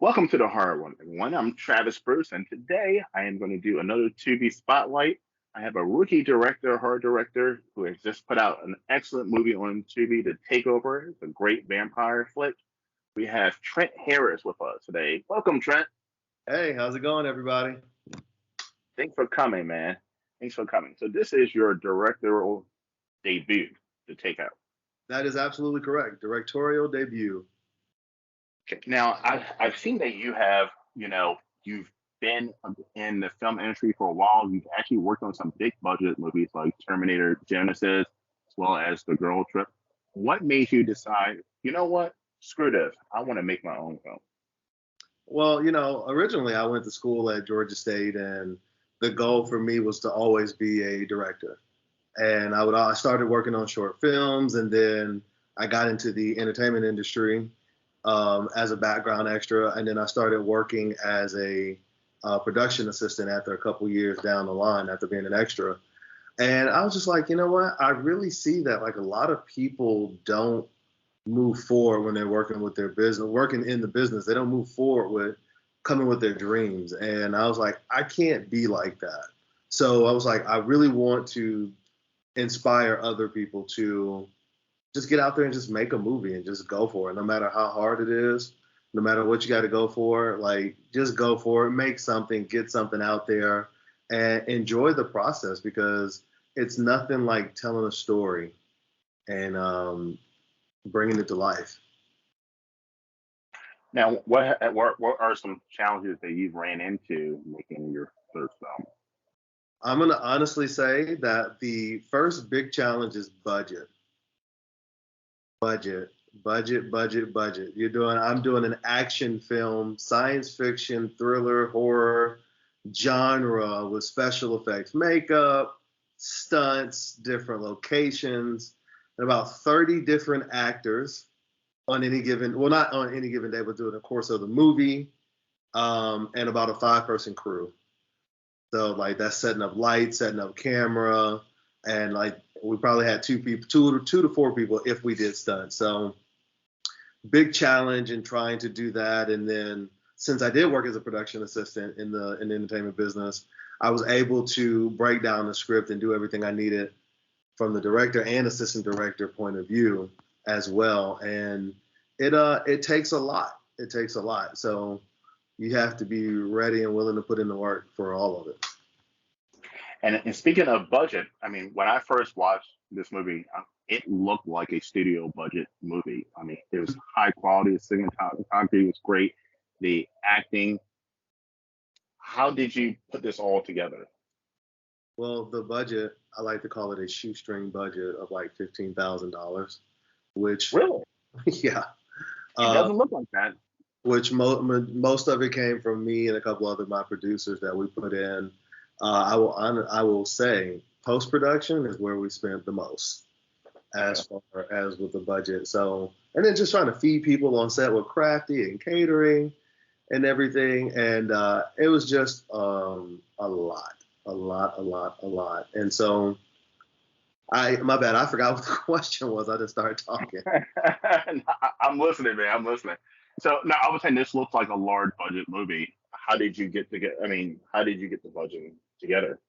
Welcome to the Horror One, everyone. I'm Travis Bruce, and today I am going to do another Tubi spotlight. I have a rookie director, horror director, who has just put out an excellent movie on Tubi, The Takeover. It's a great vampire flick. We have Trent Harris with us today. Welcome, Trent. Hey, how's it going, everybody? Thanks for coming, man. Thanks for coming. So this is your directorial debut, to take out. That is absolutely correct. Directorial debut. Okay. Now, I've seen that you have, you've been in the film industry for a while. You've actually worked on some big budget movies like Terminator Genesis, as well as The Girl Trip. What made you decide, you know what? Screw this. I want to make my own film. Well, originally I went to school at Georgia State, and the goal for me was to always be a director. And I started working on short films, and then I got into the entertainment industry as a background extra, and then I started working as a production assistant after a couple years down the line after being an extra. And I was just like, you know what? I really see that like a lot of people don't move forward when they're working with their business, working in the business. They don't move forward with coming with their dreams. And I was like, I can't be like that. So I was like, I really want to inspire other people to just get out there and just make a movie and just go for it, no matter how hard it is, no matter what you got to go for. Like, just go for it, make something, get something out there, and enjoy the process, because it's nothing like telling a story and bringing it to life. Now, what are some challenges that you've ran into making your first film? I'm going to honestly say that the first big challenge is budget. Budget. I'm doing an action film, science fiction, thriller, horror genre with special effects, makeup, stunts, different locations, and about 30 different actors on any given, well, not on any given day, but during the course of the movie, and about a 5-person crew. So like that's setting up lights, setting up camera, and like we probably had two to four people if we did stunts. So big challenge in trying to do that. And then since I did work as a production assistant in the entertainment business, I was able to break down the script and do everything I needed from the director and assistant director point of view as well. And it takes a lot. It takes a lot. So you have to be ready and willing to put in the work for all of it. And speaking of budget, I mean, when I first watched this movie, it looked like a studio budget movie. I mean, it was high quality. The cinematography was great. The acting. How did you put this all together? Well, the budget, I like to call it a shoestring budget of like $15,000, which, Really? yeah, It doesn't look like that. which most of it came from me and a couple other my producers that we put in. I will say post production is where we spent the most as far as with the budget. So, and then just trying to feed people on set with crafty and catering and everything. And it was just a lot. And so my bad, I forgot what the question was. I just started talking. I'm listening, man. I'm listening. So now I was saying this looks like a large budget movie. How did you get to get? I mean, how did you get the budget together?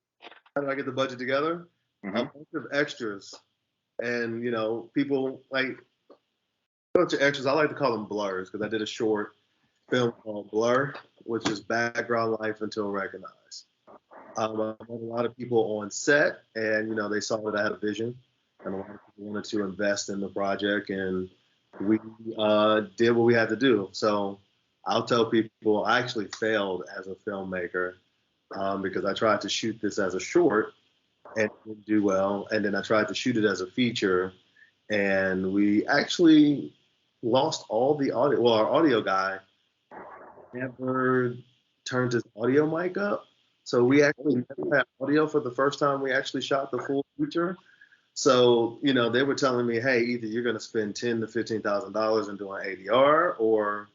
How did I get the budget together? A Hmm. bunch of extras. And, people like a bunch of extras. I like to call them blurs because I did a short film called Blur, which is background life until recognized. I had a lot of people on set, and they saw that I had a vision, and a lot of people wanted to invest in the project, and we did what we had to do. So I'll tell people I actually failed as a filmmaker because I tried to shoot this as a short and it didn't do well, and then I tried to shoot it as a feature, and we actually lost all the audio. Well, our audio guy never turned his audio mic up. So we actually never had audio for the first time we actually shot the full feature. So, they were telling me, hey, either you're going to spend $10,000 to $15,000 in doing ADR or,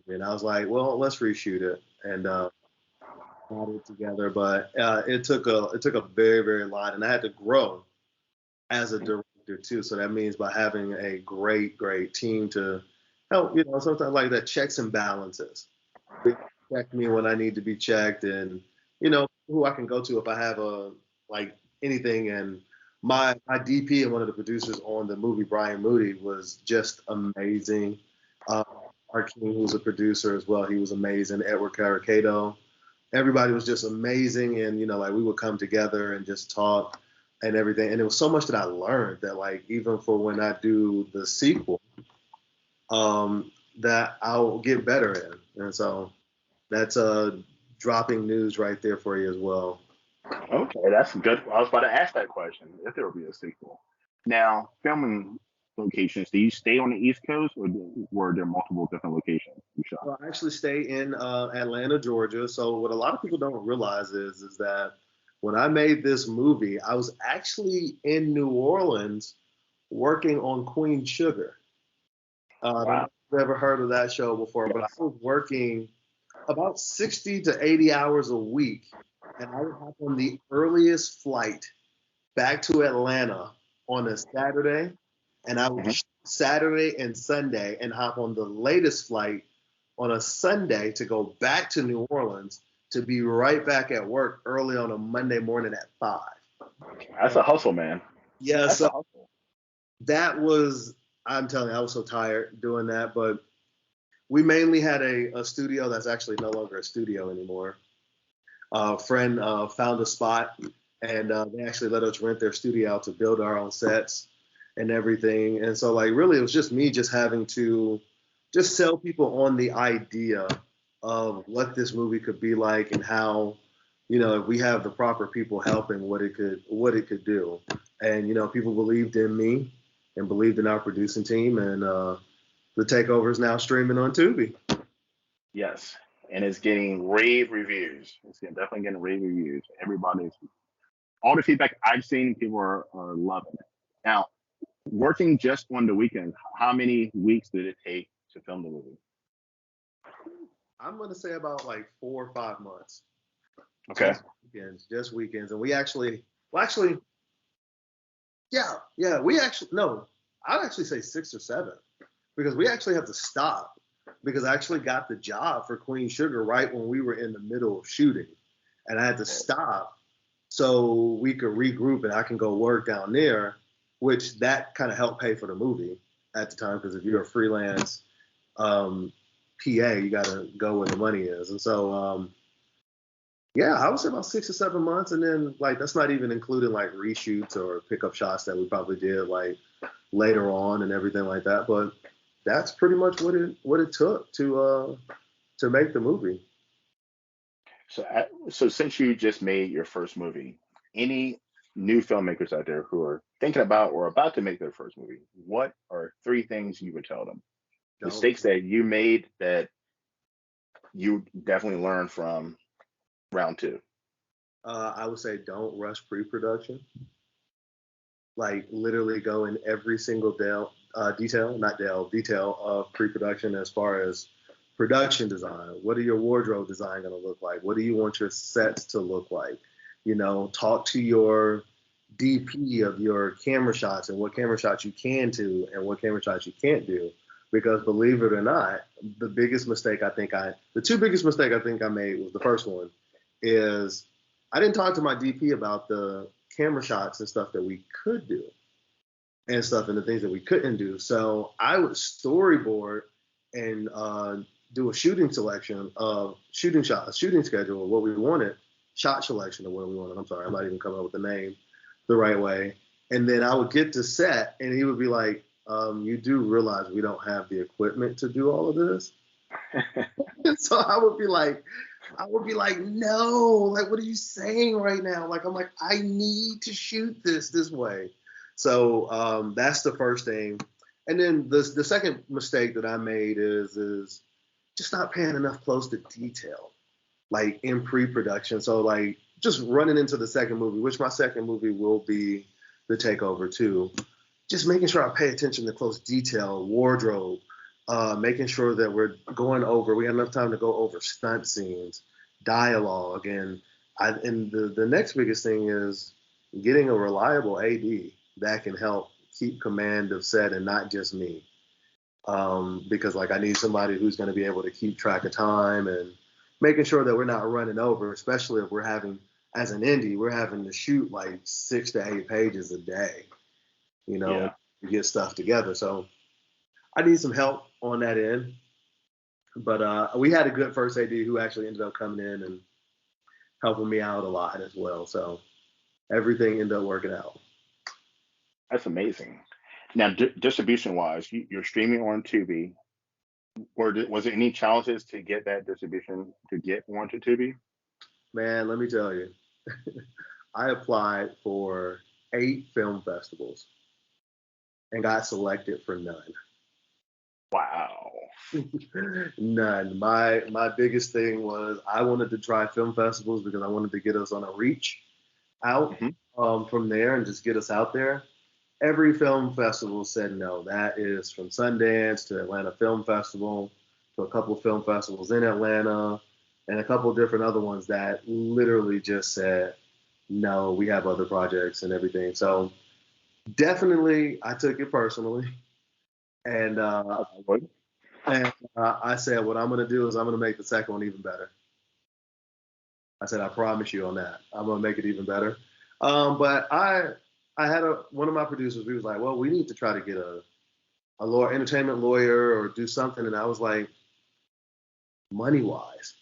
and I was like, well, let's reshoot it and got it together. But it took a very, very lot, and I had to grow as a director too. So that means by having a great team to help, sometimes like that checks and balances. They check me when I need to be checked, and who I can go to if I have like anything. And my DP and one of the producers on the movie, Brian Moody, was just amazing. Uh, Art King, who's a producer as well, he was amazing. Edward Caracato, everybody was just amazing, and like we would come together and just talk and everything. And there was so much that I learned that like even for when I do the sequel, that I'll get better in. And so that's dropping news right there for you as well. Okay, that's good. I was about to ask that question if there will be a sequel. Now, filming locations, do you stay on the East Coast or were there multiple different locations you shot? So I actually stay in Atlanta, Georgia. So what a lot of people don't realize is that when I made this movie, I was actually in New Orleans working on Queen Sugar. I don't know Wow. if you've ever heard of that show before, but I was working about 60 to 80 hours a week, and I would hop on the earliest flight back to Atlanta on a Saturday, and I would Mhm. shoot Saturday and Sunday and hop on the latest flight on a Sunday to go back to New Orleans to be right back at work early on a Monday morning at 5. That's a hustle, man. Yeah, That's so a hustle. that was, I'm telling you, I was so tired doing that, but we mainly had a studio that's actually no longer a studio anymore. A friend found a spot, and they actually let us rent their studio out to build our own sets and everything. And so, like, really, it was just me just having to just sell people on the idea of what this movie could be like and how, if we have the proper people helping, what it could do. And people believed in me and believed in our producing team, and the Takeover is now streaming on Tubi. Yes. And it's getting rave reviews. Definitely getting rave reviews. Everybody's, all the feedback I've seen, people are loving it. Now, working just on the weekend, how many weeks did it take to film the movie? I'm gonna say about like 4 or 5 months. Okay. Just weekends, and we actually, well, actually, yeah, we actually, no, I'd actually say 6 or 7, because we actually have to stop because I actually got the job for Queen Sugar right when we were in the middle of shooting, and I had to stop so we could regroup and I can go work down there, which that kind of helped pay for the movie at the time, because if you're a freelance PA, you got to go where the money is. And so, yeah, I would say about 6 or 7 months. And then, like, that's not even including like reshoots or pickup shots that we probably did like later on and everything like that. But that's pretty much what it took to make the movie. So since you just made your first movie, any new filmmakers out there who are thinking about or about to make their first movie, what are 3 things you would tell them? Don't Mistakes that you made that you definitely learned from round two. I would say don't rush pre-production. Like literally go in every single detail of pre-production as far as production design. What are your wardrobe design going to look like? What do you want your sets to look like? Talk to your DP of your camera shots and what camera shots you can do and what camera shots you can't do. Because believe it or not, the two biggest mistake I think I made was the first one is I didn't talk to my DP about the camera shots and stuff that we could do and stuff and the things that we couldn't do. So I would storyboard and do a shooting selection of a shooting schedule of what we wanted, shot selection of what we wanted. I'm sorry, I'm not even coming up with the name the right way. And then I would get to set and he would be like, you do realize we don't have the equipment to do all of this. So I would be like, no, like, what are you saying right now? Like, I'm like, I need to shoot this way. So that's the first thing. And then the second mistake that I made is just not paying enough close to detail, like in pre-production. So like just running into the second movie, which my second movie will be The Takeover too. Just making sure I pay attention to close detail, wardrobe, making sure that we have enough time to go over stunt scenes, dialogue, and the next biggest thing is getting a reliable AD that can help keep command of set and not just me. because like I need somebody who's going to be able to keep track of time and making sure that we're not running over, especially if we're having, as an indie, we're having to shoot like 6 to 8 pages a day, you know, Yeah, to get stuff together. So I need some help on that end. But we had a good first AD who actually ended up coming in and helping me out a lot as well. So everything ended up working out. that's amazing. Now, distribution wise, you're streaming on Tubi. Was there any challenges to get that distribution to get onto Tubi? Man, let me tell you, I applied for 8 film festivals and got selected for none. Wow. None. My biggest thing was I wanted to try film festivals because I wanted to get us on a reach out Hmm. from there and just get us out there. Every film festival said no. That is from Sundance to Atlanta Film Festival to a couple of film festivals in Atlanta and a couple of different other ones that literally just said no, we have other projects and everything. So definitely I took it personally. And I said, what I'm going to do is I'm going to make the second one even better. I said, I promise you on that. I'm going to make it even better. But I had one of my producers, he was like, well, we need to try to get a lawyer, entertainment lawyer or do something. And I was like, money wise,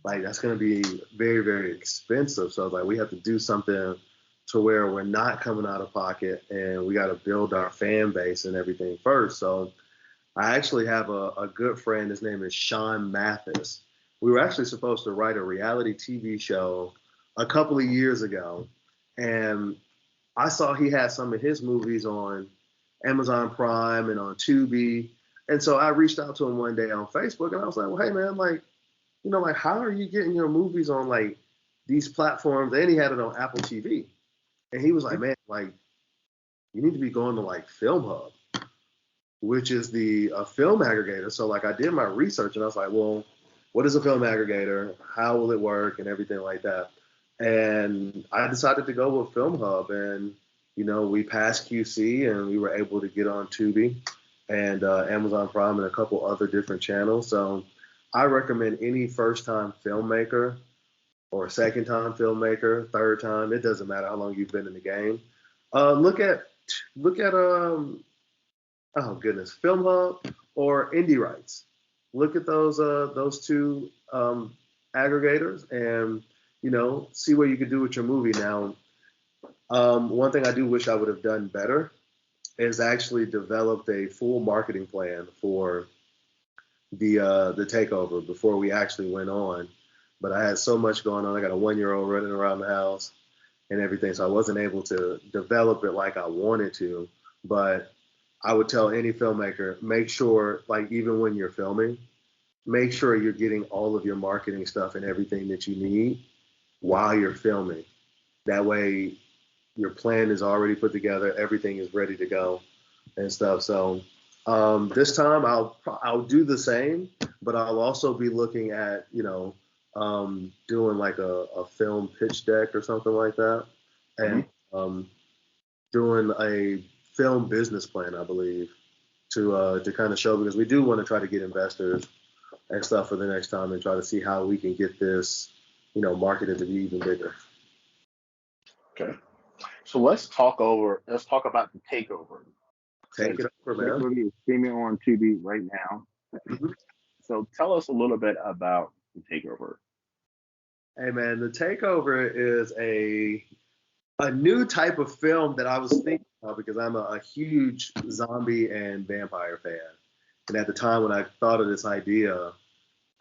like that's going to be very, very expensive. So I was like, we have to do something to where we're not coming out of pocket and we got to build our fan base and everything first. So I actually have a good friend. His name is Sean Mathis. We were actually supposed to write a reality TV show a couple of years ago. And I saw he had some of his movies on Amazon Prime and on Tubi. And so I reached out to him one day on Facebook and I was like, well, hey, man, like, like, how are you getting your movies on like these platforms? And he had it on Apple TV. And he was like, man, like, you need to be going to like Film Hub, which is the film aggregator. So like I did my research and I was like, well, what is a film aggregator? How will it work and everything like that? And I decided to go with Film Hub and, we passed QC and we were able to get on Tubi and Amazon Prime and a couple other different channels. So I recommend any first time filmmaker or second time filmmaker, third time, it doesn't matter how long you've been in the game. Look at oh goodness, Film Hub or Indie Rights. Look at those two aggregators and see what you could do with your movie. Now, one thing I do wish I would have done better is actually developed a full marketing plan for the takeover before we actually went on. But I had so much going on. I got a 1-year-old running around the house and everything, so I wasn't able to develop it like I wanted to. But I would tell any filmmaker, make sure, like even when you're filming, make sure you're getting all of your marketing stuff and everything that you need while you're filming. That way, your plan is already put together, everything is ready to go and stuff. So this time I'll do the same, but I'll also be looking at doing like a film pitch deck or something like that, Hmm. and doing a film business plan, I believe, to kind of show because we do want to try to get investors and stuff for the next time and try to see how we can get this, marketed to be even bigger. Okay. So let's talk about the takeover. Take Says it over, this man. movie is streaming on Tubi right now. Mhm. So tell us a little bit about the takeover. Hey, man, the Takeover is a new type of film that I was thinking of because I'm a huge zombie and vampire fan. And at the time when I thought of this idea,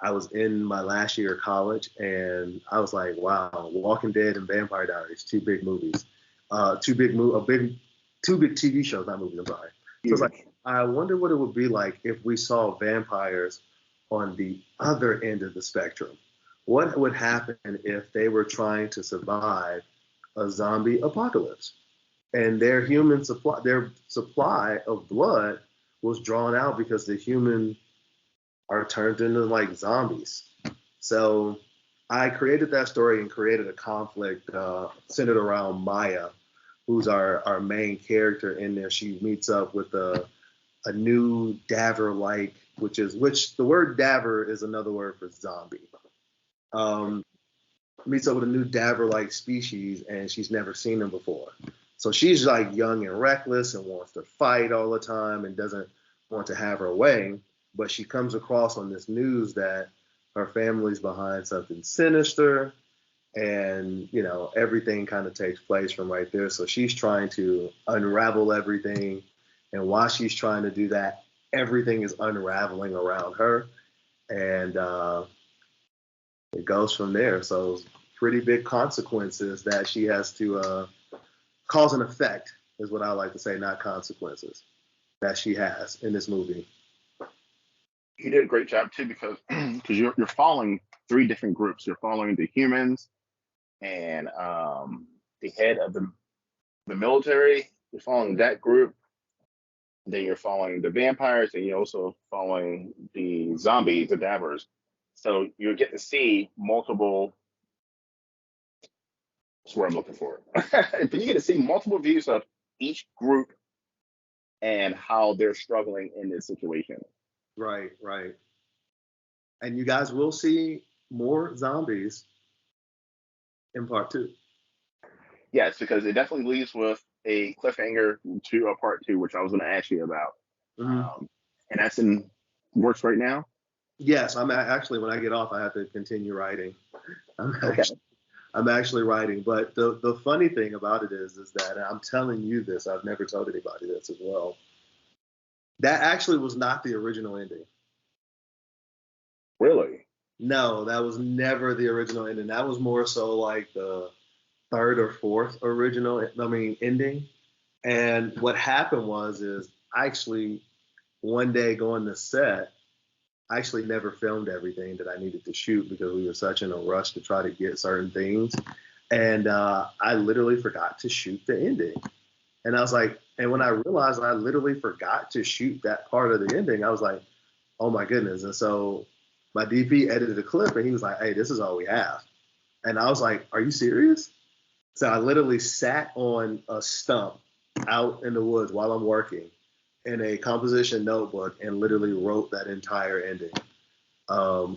I was in my last year of college, and I was like, "Wow, Walking Dead and Vampire Diaries, two big movies, two big TV shows, not movies. I'm sorry." So it's like, Huge. I wonder what it would be like if we saw vampires on the other end of the spectrum. What would happen if they were trying to survive a zombie apocalypse, and their supply of blood was drawn out because the human are turned into like zombies. So I created that story and created a conflict centered around Maya, who's our main character in there. She meets up with a new Daver-like, which the word Daver is another word for zombie. Meets up with a new Daver-like species, and she's never seen them before. So she's like young and reckless and wants to fight all the time and doesn't want to have her way. But she comes across on this news that her family's behind something sinister, and everything kind of takes place from right there. So she's trying to unravel everything, and while she's trying to do that, everything is unraveling around her, and it goes from there. So pretty big consequences that she has to cause and effect is what I like to say, not consequences, that she has in this movie. You did a great job too, because you're following three different groups. You're following the humans and the head of the military. You're following that group. Then you're following the vampires, and you're also following the zombies, the dabbers. So you get to see multiple. That's what I'm looking for. But you get to see multiple views of each group and how they're struggling in this situation. Right, right. And you guys will see more zombies in part 2. Yes, because it definitely leaves with a cliffhanger to a part 2, which I was going to ask you about. Mm-hmm. And that's in works right now. Yes, I'm actually, when I get off, I have to continue writing. I'm actually writing. But the funny thing about it is that, and I'm telling you this, I've never told anybody this as well, that actually was not the original ending. Really? No, that was never the original ending. That was more so like the third or fourth ending. And what happened is I actually, one day going to set, I actually never filmed everything that I needed to shoot because we were such in a rush to try to get certain things. And I literally forgot to shoot the ending. And I was like, and when I realized I literally forgot to shoot that part of the ending, I was like, oh my goodness. And so my DP edited a clip and he was like, hey, this is all we have. And I was like, are you serious? So I literally sat on a stump out in the woods while I'm working in a composition notebook and literally wrote that entire ending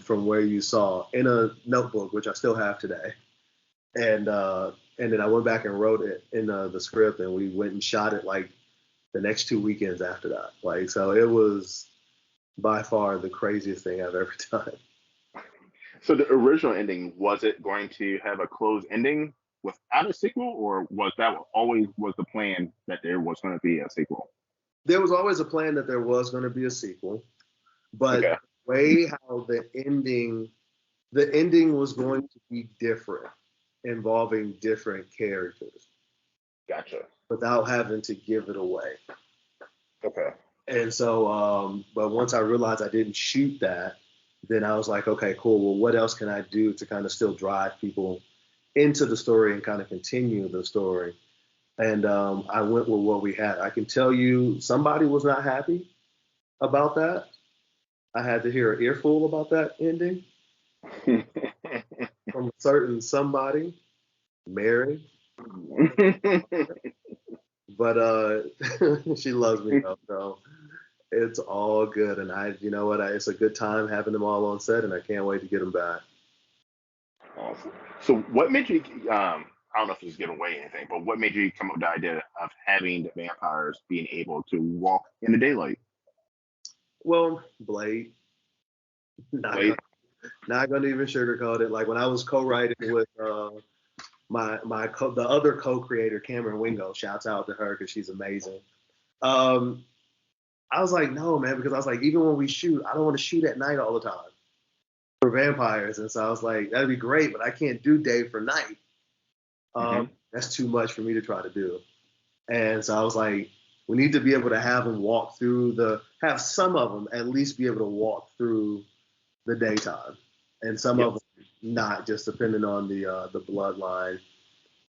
from where you saw in a notebook, which I still have today. And then I went back and wrote it in the script, and we went and shot it like the next 2 weekends after that. Like, so it was by far the craziest thing I've ever done. So the original ending, was it going to have a closed ending without a sequel, or was that always was the plan that there was going to be a sequel? There was always a plan that there was going to be a sequel, but Okay. the way how the ending was going to be different, involving different characters. Gotcha. Without having to give it away. Okay. And so, but once I realized I didn't shoot that, then I was like, okay, cool. Well, what else can I do to kind of still drive people into the story and kind of continue the story? And I went with what we had. I can tell you somebody was not happy about that. I had to hear an earful about that ending from a certain somebody, Mary. But she loves me though, so it's all good. And you know what, it's a good time having them all on set, and I can't wait to get them back. Awesome. So, what made you? I don't know if it's giving away anything, but what made you come up with the idea of having the vampires being able to walk in the daylight? Well, Blade, not Blade. not gonna even sugarcoat it. Like when I was co-writing with the other co-creator Cameron Wingo, shouts out to her because she's amazing. I was like, no, man, because I was like, even when we shoot, I don't want to shoot at night all the time for vampires. And so I was like, that'd be great, but I can't do day for night. That's too much for me to try to do. And so I was like, we need to be able to have them have some of them at least be able to walk through the daytime, and some of them not, just depending on the bloodline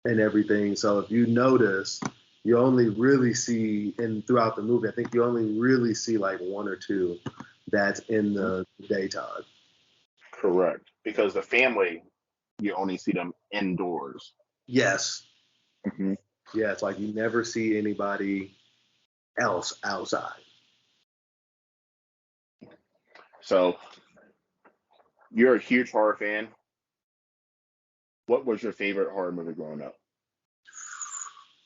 and everything. So if you notice, you only really see throughout the movie, I think you only really see like one or two that's in the daytime. Correct, because the family, you only see them indoors. Yes. Mm-hmm. Yeah, it's like you never see anybody else outside. So you're a huge horror fan. What was your favorite horror movie growing up?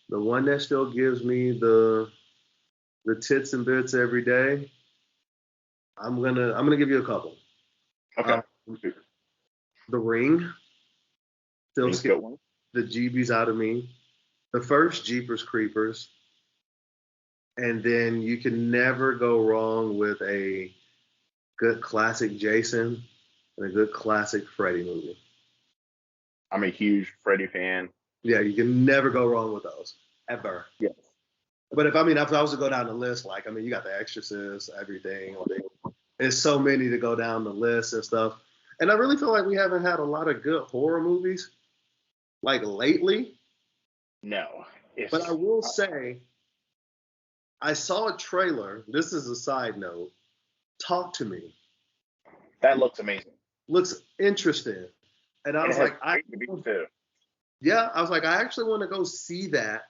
The one that still gives me the tits and bits every day. I'm gonna give you a couple. Okay. The Ring still Ring's a scares good one. the jeebies out of me. The first Jeepers Creepers, and then you can never go wrong with a good classic Jason and a good classic Freddy movie. I'm a huge Freddy fan. Yeah, you can never go wrong with those ever. Yes. But if I was to go down the list, like you got The Exorcist, everything. Like, there's so many to go down the list and stuff. And I really feel like we haven't had a lot of good horror movies like lately. No. But I will say, I saw a trailer. This is a side note. Talk to Me. That looks amazing. Looks interesting. And I was like, yeah, I was like, I actually want to go see that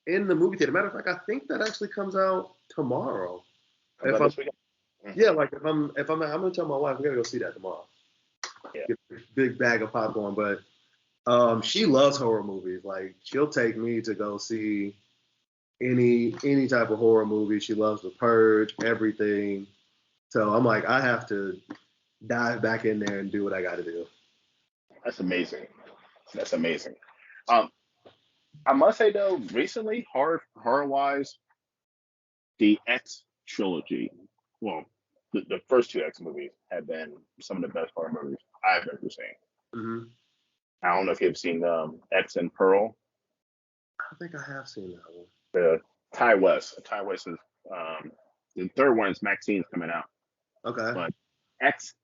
in the movie theater. Matter of fact, I think that actually comes out tomorrow. Yeah, like if I'm gonna tell my wife we gotta go see that tomorrow. Yeah. Get a big bag of popcorn, but she loves horror movies. Like she'll take me to go see any type of horror movie. She loves The Purge, everything. So I'm like, I have to dive back in there and do what I got to do. That's amazing. That's amazing. I must say though, recently, horror wise, the X trilogy, well, the first two X movies have been some of the best horror movies I've ever seen. Mm-hmm. I don't know if you've seen X and Pearl. I think I have seen that one. The Ty West. Ty West is the third one is Maxine's coming out. Okay. But X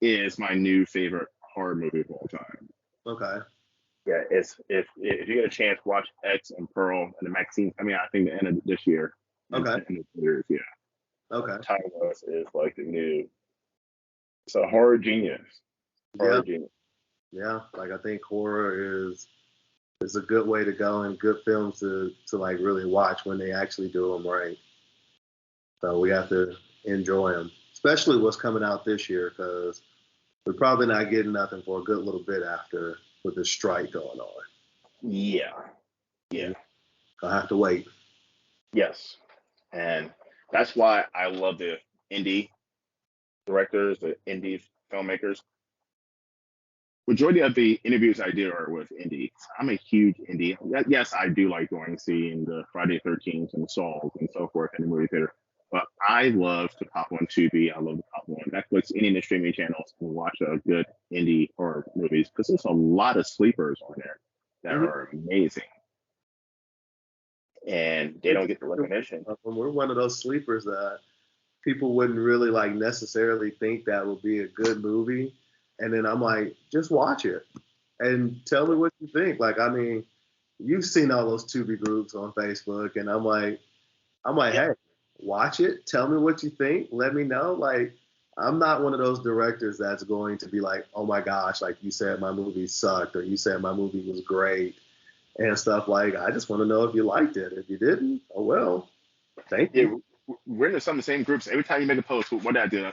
is my new favorite horror movie of all time. Okay. Yeah, it's if you get a chance, watch X and Pearl and the Maxine. I mean, I think the end of this year. Okay. In the theaters, yeah. Okay. Ty West is like the new. It's a horror genius. Horror genius. Yeah, like I think horror is a good way to go and good films to like really watch when they actually do them right. So we have to enjoy them, especially what's coming out this year because we're probably not getting nothing for a good little bit after with the strike going on. Yeah. Yeah. I'll have to wait. Yes. And that's why I love the indie directors, the indie filmmakers. Majority of the interviews I do are with indie. I'm a huge indie. Yes, I do like going seeing the Friday 13th and Souls and so forth in the movie theater. But I love to pop on Tubi. I love to pop on Netflix, any of the streaming channels, and watch a good indie horror movies because there's a lot of sleepers on there that are amazing, and they don't get the recognition. We're one of those sleepers that people wouldn't really like necessarily think that would be a good movie. And then I'm like, just watch it and tell me what you think. Like, I mean, you've seen all those Tubi groups on Facebook, and I'm like, hey, watch it. Tell me what you think. Let me know. Like, I'm not one of those directors that's going to be like, oh my gosh, like you said my movie sucked or you said my movie was great and stuff. Like, I just want to know if you liked it. If you didn't, oh well, thank you. We're in some of the same groups. Every time you make a post, what did I do?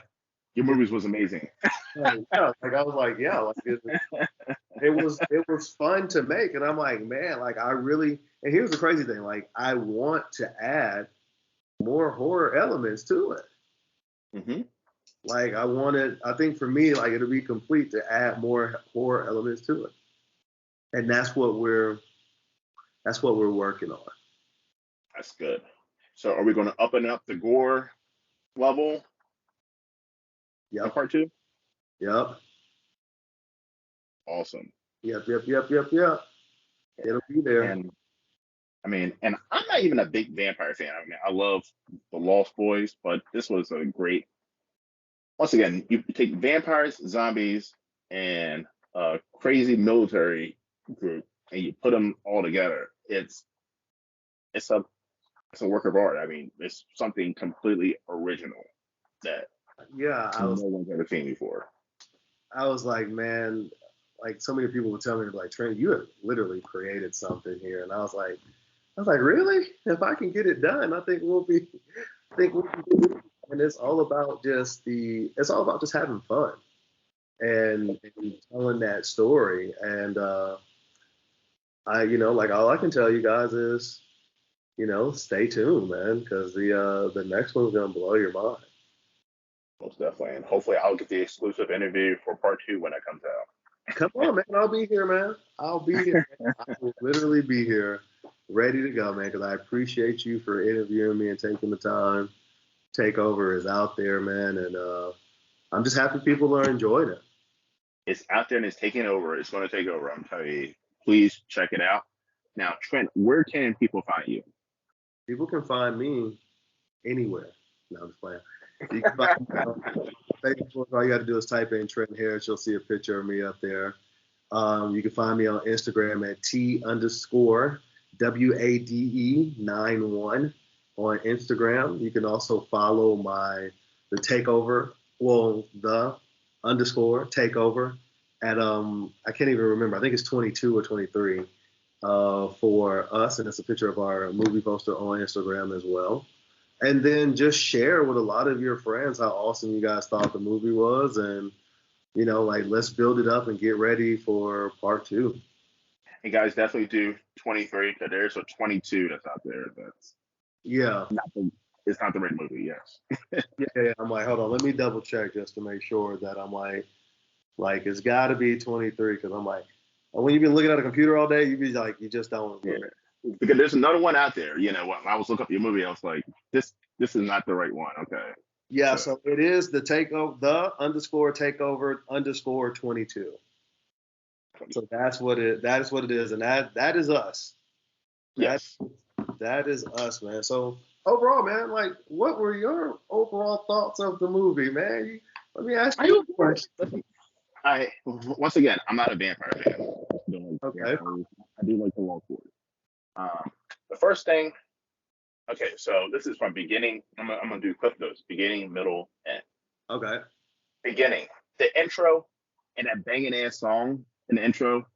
Your movies was amazing. Like I was like, yeah, like it was fun to make, and I'm like, man, like I really. And here's the crazy thing, like I want to add more horror elements to it. Mm-hmm. Like I think for me, like it'll be complete to add more horror elements to it, and that's what we're working on. That's good. So are we going to up and up the gore level? Yep. Part 2? Yep. Awesome. Yep. It'll be there. And I mean, and I'm not even a big vampire fan. I mean, I love the Lost Boys, but this was a great. Once again, you take vampires, zombies, and a crazy military group, and you put them all together. It's a work of art. I mean, it's something completely original that no one's ever seen before. I was like, man, like so many people would tell me, like, Trent, you have literally created something here, and I was like, really? If I can get it done, I think we'll be. and it's all about just having fun and telling that story. And like all I can tell you guys is, stay tuned, man, because the next one's gonna blow your mind. Most definitely. And hopefully I'll get the exclusive interview for part 2 when it comes out. Come on, man. I'll be here, man. I'll be here. I will literally be here, ready to go, man, because I appreciate you for interviewing me and taking the time. Takeover is out there, man, and I'm just happy people are enjoying it. It's out there and it's taking over. It's going to take over. I'm telling you. Please check it out. Now, Trent, where can people find you? People can find me anywhere. No, I'm just playing. You can find me on Facebook. All you got to do is type in Trent Harris. You'll see a picture of me up there. You can find me on Instagram at T_WADE91 on Instagram. You can also follow the Takeover, the _ Takeover at I can't even remember. I think it's 22 or 23 for us, and it's a picture of our movie poster on Instagram as well. And then just share with a lot of your friends how awesome you guys thought the movie was, and let's build it up and get ready for part 2. And guys, definitely do 23 because there's a 22 that's out there. That's it's not the right movie. Yes. Yeah. I'm like, hold on, let me double check just to make sure that I'm like it's got to be 23 because I'm like, when you've been looking at a computer all day, you be like, you just don't. Yeah. Because there's another one out there. When I was looking up your movie, I was like, this is not the right one. Okay. Yeah, so it is the Takeover, the _Takeover _22. So that is what it is, and that is us. Yes. That is us, man. So overall, man, like, what were your overall thoughts of the movie, man? Let me ask you a question. Once again, I'm not a vampire fan. Okay. I do like the Long Forward. The first thing, okay, so this is from beginning. I'm gonna do clip notes, beginning, middle, end. Okay. Beginning, the intro and that banging ass song in the intro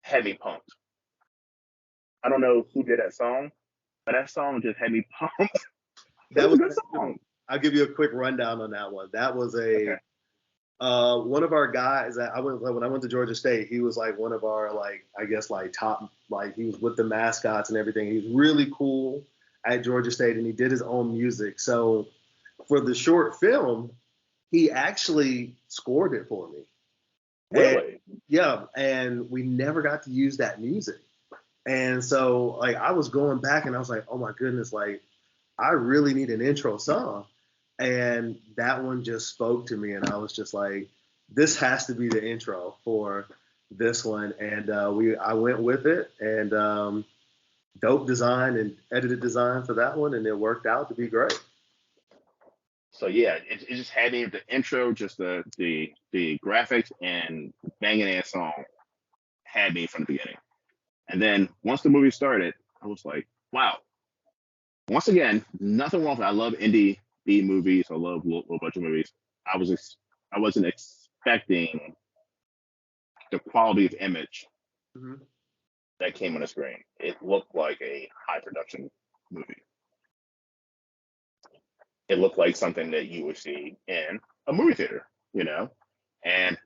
had me pumped. I don't know who did that song, but that song just had me pumped. That was a good song. I'll give you a quick rundown on that one. That was one of our guys that when I went to Georgia State. He was like one of our top, he was with the mascots and everything. He was really cool at Georgia State, and he did his own music. So for the short film, he actually scored it for me. Really? And we never got to use that music. And so I was going back and I was like, oh my goodness, I really need an intro song. And that one just spoke to me, and I was just like, this has to be the intro for this one. And I went with it, and dope design and edited design for that one, and it worked out to be great. So yeah, it just had me the intro, just the graphics and banging ass song had me from the beginning. And then once the movie started, I was like, wow. Once again, nothing wrong with it. I love indie B movies. I love low budget movies. I wasn't expecting the quality of image that came on the screen. It looked like a high production movie. It looked like something that you would see in a movie theater, And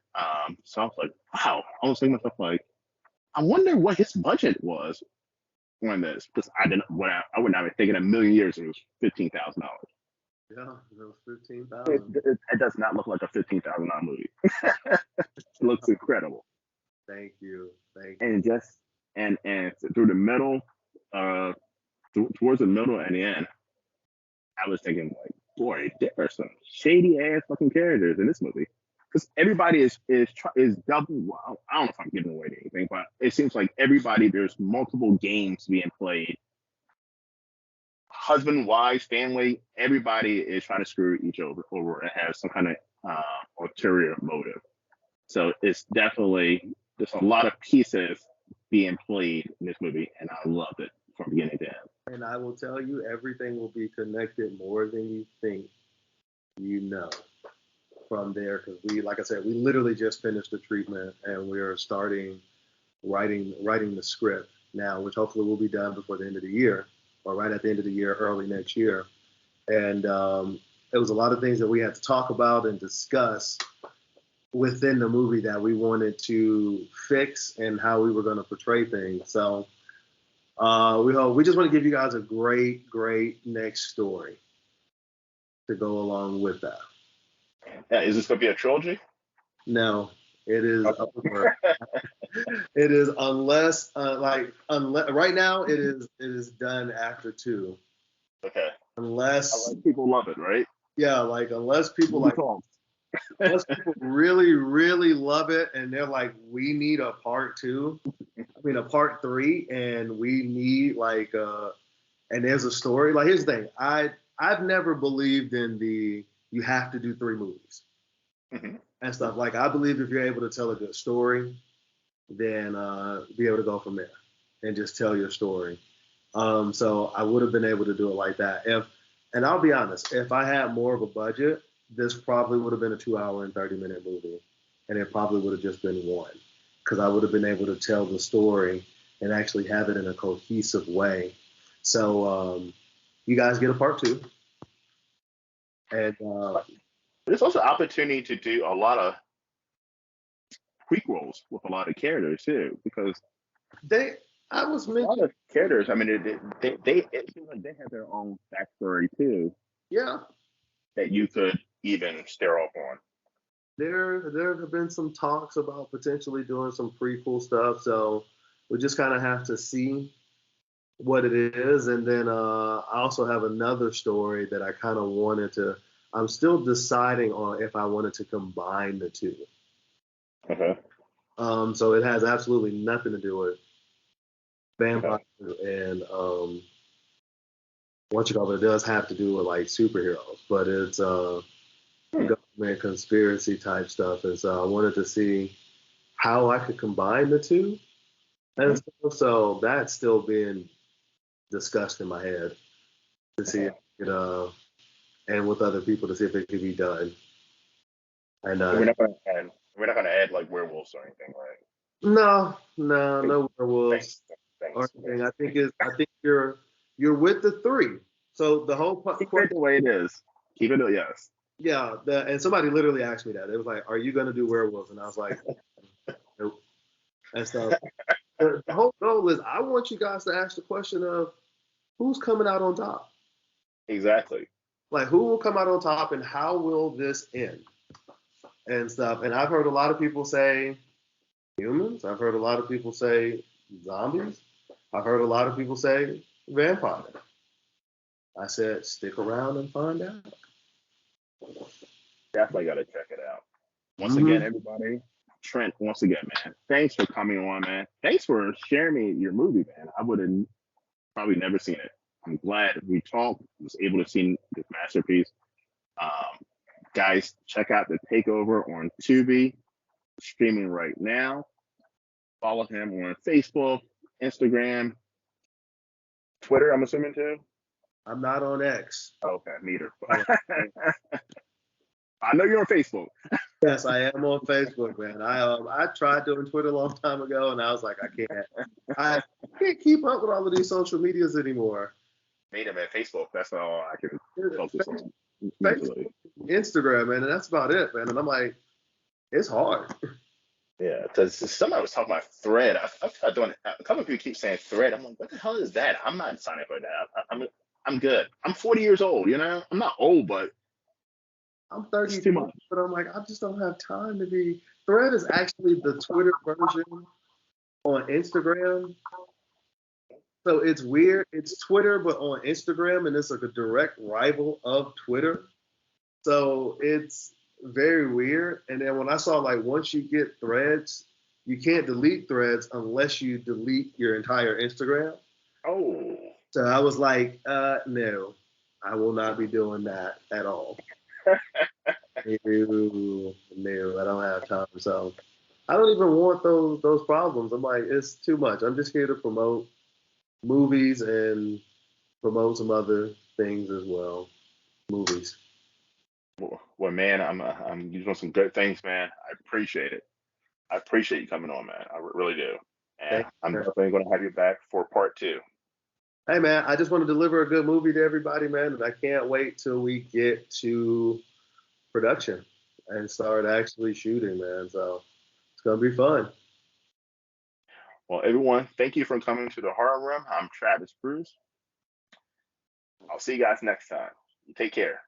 so I was like, wow. I was thinking to myself, like, I wonder what his budget was on this, because I would not have taken a million years it was $15,000. Yeah, it was $15,000. It does not look like a $15,000 movie. It looks incredible. Thank you. And through the middle, towards the middle and the end, I was thinking, like, boy, there are some shady ass fucking characters in this movie. Because everybody is double. Well, I don't know if I'm giving away anything, but it seems like there's multiple games being played. Husband, wife, family, everybody is trying to screw each other over and have some kind of ulterior motive. So it's definitely, there's a lot of pieces being played in this movie, and I loved it from beginning to end. And I will tell you, everything will be connected more than you think from there, because like I said, we literally just finished the treatment, and we are starting writing the script now, which hopefully will be done before the end of the year, or right at the end of the year, early next year. And it was a lot of things that we had to talk about and discuss within the movie that we wanted to fix and how we were going to portray things. So we just want to give you guys a great next story to go along with that. Yeah, is this gonna be a trilogy? No, it is Okay. over. It is unless right now it is done after 2. Okay. Unless Like people love it, right? yeah, like unless people Movie like talks. unless people really love it and they're like, we need a part 2. I mean a part 3, and we need and there's a story. Like here's the thing, I've never believed in the you have to do 3 movies Mhm. and stuff. Like I believe if you're able to tell a good story, then be able to go from there and just tell your story. So I would have been able to do it like that. And I'll be honest, if I had more of a budget, this probably would have been a 2 hour and 30-minute movie, and it probably would have just been one, because I would have been able to tell the story and actually have it in a cohesive way. So you guys get a part 2, and There's also opportunity to do a lot of prequels with a lot of characters too, because they I was a lot mentioning of characters. I mean, they it seems like they have their own backstory too yeah. that you could even stare off on. There have been some talks about potentially doing some prequel stuff, so we just kind of have to see what it is. And then I also have another story that I kind of wanted to. I'm still deciding on if I wanted to combine the two. Okay. So it has absolutely nothing to do with Okay. vampires and what you call it. It does have to do with like superheroes, but it's Hmm. government conspiracy type stuff. And so I wanted to see how I could combine the two. And Mhm. so that's still being discussed in my head to see if Okay. it could, and with other people to see if it could be done. And And we're not gonna add like werewolves or anything, right? no, Thanks. no werewolves Thanks. or Thanks. anything. I think you're with the 3. So the whole Keep it the way it is. Keep it. Yes. yeah, and somebody literally asked me that. It was like, "Are you gonna do werewolves?" And I was like, "Nope." And stuff. The whole goal is I want you guys to ask the question of who's coming out on top. Exactly. Like who will come out on top and how will this end and stuff. And I've heard a lot of people say humans. I've heard a lot of people say zombies. I've heard a lot of people say vampire. I said stick around and find out. Definitely gotta check it out. Once again, Mm-hmm. everybody, Trent, once again, man, thanks for coming on, man. Thanks for sharing me your movie, man. I would have probably never seen it. I'm glad we talked, was able to see this masterpiece. Um, guys, check out the Takeover on Tubi, streaming right now. Follow him on Facebook, Instagram, Twitter, I'm assuming too. I'm not on X. Okay, neither. Oh, I know you're on Facebook. yes, I am on Facebook, man. I tried doing Twitter a long time ago, and I was like, I can't keep up with all of these social medias anymore. Made him at Facebook. That's all I can focus on Facebook, mentally. Instagram, man, and that's about it, man. And I'm like, it's hard. Yeah, because somebody was talking about Thread. I've tried doing it. A couple of people keep saying Thread. I'm like, what the hell is that? I'm not signing up for that. I'm good. I'm 40 years old. I'm not old, but I'm it's too 32, much. but I'm like, I just don't have time to be. Thread is actually the Twitter version on Instagram. So it's weird. It's Twitter, but on Instagram, and it's like a direct rival of Twitter. So it's very weird. And then when I saw like once you get threads, you can't delete threads unless you delete your entire Instagram. Oh, So I was like, no, I will not be doing that at all. No, no, I don't have time. So I don't even want those problems. I'm like, it's too much. I'm just here to promote movies and promote some other things as well. Movies. well, man, I'm you doing some good things, man. I appreciate it. I appreciate you coming on, man. I really do. And Thank I'm you. definitely going to have you back for part 2. Hey man, I just want to deliver a good movie to everybody, man, and I can't wait till we get to production and start actually shooting, man. So it's gonna be fun. Well, everyone, thank you for coming to the Horror Room. I'm Travis Bruce. I'll see you guys next time. Take care.